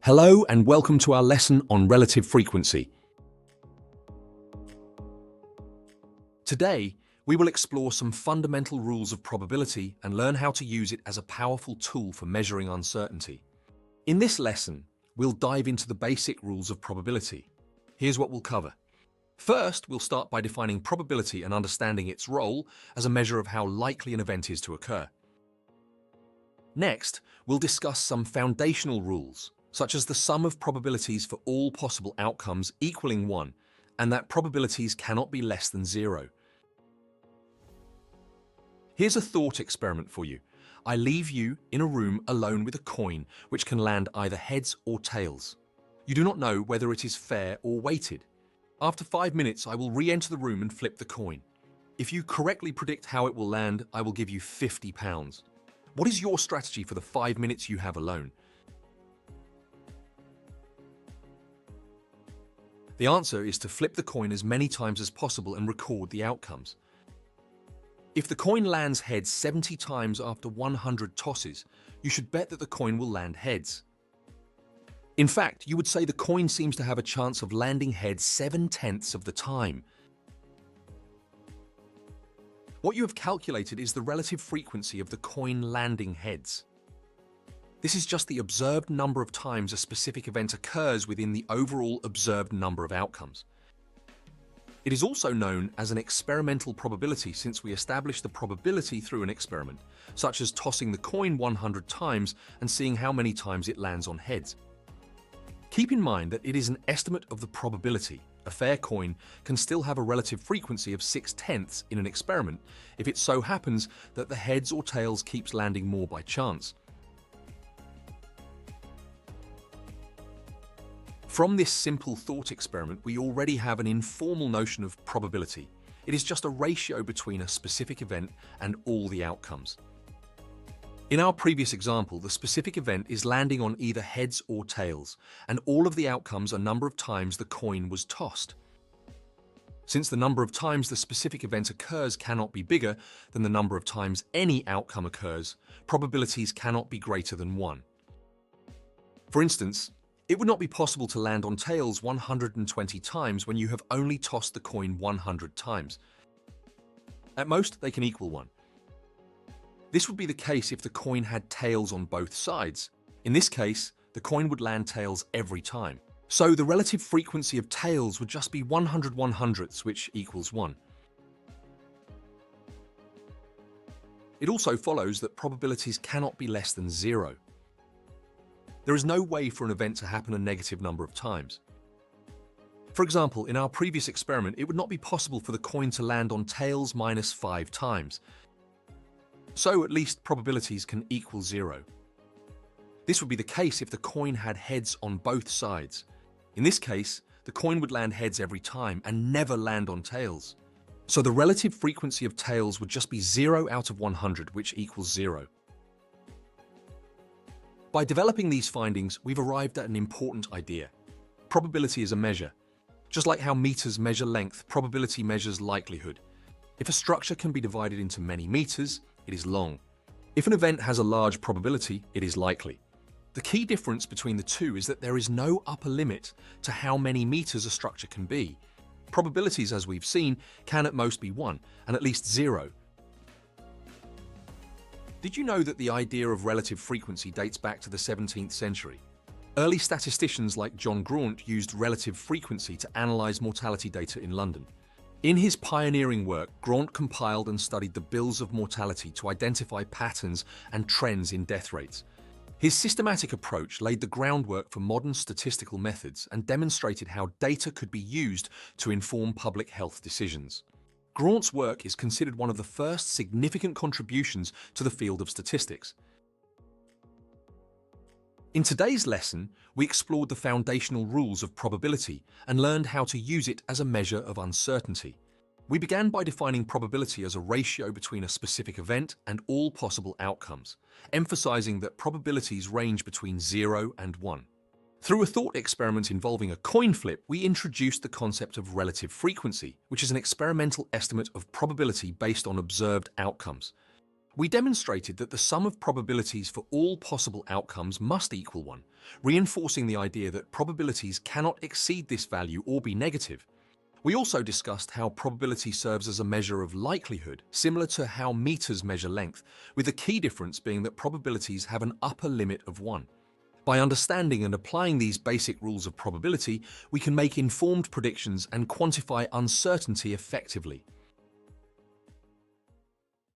Hello and welcome to our lesson on relative frequency. Today, we will explore some fundamental rules of probability and learn how to use it as a powerful tool for measuring uncertainty. In this lesson, we'll dive into the basic rules of probability. Here's what we'll cover. First, we'll start by defining probability and understanding its role as a measure of how likely an event is to occur. Next, we'll discuss some foundational rules, such as the sum of probabilities for all possible outcomes equaling 1, and that probabilities cannot be less than 0. Here's a thought experiment for you. I leave you in a room alone with a coin which can land either heads or tails. You do not know whether it is fair or weighted. After 5 minutes, I will re-enter the room and flip the coin. If you correctly predict how it will land, I will give you £50. What is your strategy for the 5 minutes you have alone? The answer is to flip the coin as many times as possible and record the outcomes. If the coin lands heads 70 times after 100 tosses, you should bet that the coin will land heads. In fact, you would say the coin seems to have a chance of landing heads 7/10 of the time. What you have calculated is the relative frequency of the coin landing heads. This is just the observed number of times a specific event occurs within the overall observed number of outcomes. It is also known as an experimental probability since we establish the probability through an experiment, such as tossing the coin 100 times and seeing how many times it lands on heads. Keep in mind that it is an estimate of the probability. A fair coin can still have a relative frequency of 6/10 in an experiment if it so happens that the heads or tails keeps landing more by chance. From this simple thought experiment, we already have an informal notion of probability. It is just a ratio between a specific event and all the outcomes. In our previous example, the specific event is landing on either heads or tails, and all of the outcomes are number of times the coin was tossed. Since the number of times the specific event occurs cannot be bigger than the number of times any outcome occurs, probabilities cannot be greater than 1. For instance, it would not be possible to land on tails 120 times when you have only tossed the coin 100 times. At most, they can equal 1. This would be the case if the coin had tails on both sides. In this case, the coin would land tails every time. So the relative frequency of tails would just be 100 100ths, which equals 1. It also follows that probabilities cannot be less than 0. There is no way for an event to happen a negative number of times. For example, in our previous experiment, it would not be possible for the coin to land on tails minus 5 times. So at least probabilities can equal 0. This would be the case if the coin had heads on both sides. In this case, the coin would land heads every time and never land on tails. So the relative frequency of tails would just be 0 out of 100, which equals 0. By developing these findings, we've arrived at an important idea. Probability is a measure. Just like how meters measure length, probability measures likelihood. If a structure can be divided into many meters, it is long. If an event has a large probability, it is likely. The key difference between the two is that there is no upper limit to how many meters a structure can be. Probabilities, as we've seen, can at most be 1 and at least 0. Did you know that the idea of relative frequency dates back to the 17th century? Early statisticians like John Graunt used relative frequency to analyze mortality data in London. In his pioneering work, Graunt compiled and studied the bills of mortality to identify patterns and trends in death rates. His systematic approach laid the groundwork for modern statistical methods and demonstrated how data could be used to inform public health decisions. Graunt's work is considered one of the first significant contributions to the field of statistics. In today's lesson, we explored the foundational rules of probability and learned how to use it as a measure of uncertainty. We began by defining probability as a ratio between a specific event and all possible outcomes, emphasizing that probabilities range between 0 and 1. Through a thought experiment involving a coin flip, we introduced the concept of relative frequency, which is an experimental estimate of probability based on observed outcomes. We demonstrated that the sum of probabilities for all possible outcomes must equal 1, reinforcing the idea that probabilities cannot exceed this value or be negative. We also discussed how probability serves as a measure of likelihood, similar to how meters measure length, with the key difference being that probabilities have an upper limit of 1. By understanding and applying these basic rules of probability, we can make informed predictions and quantify uncertainty effectively.